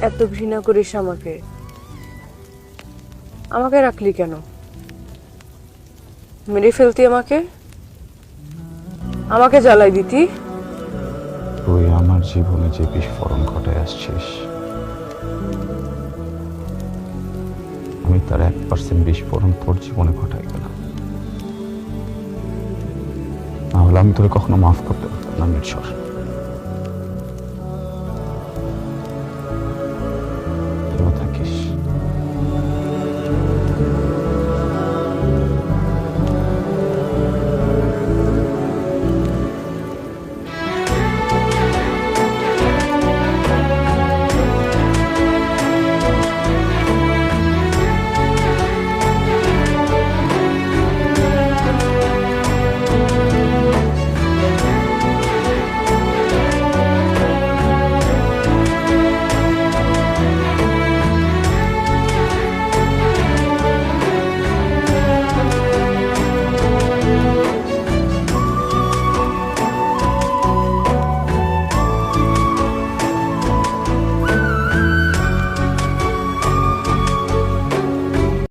এত ঘৃণা করিস আমাকে? আমাকে রাখলি কেন? মেরে ফেলতি আমাকে, আমাকে জ্বালাই দিতি। তুই আমার জীবনে যে বিস্ফোরণ ঘটায় আসছিস, আমি তার 1% বিস্ফোরণ তোর জীবনে ঘটাই না। না হলে আমি তোরে কখনো মাফ করতে পারতাম না, মিরসর।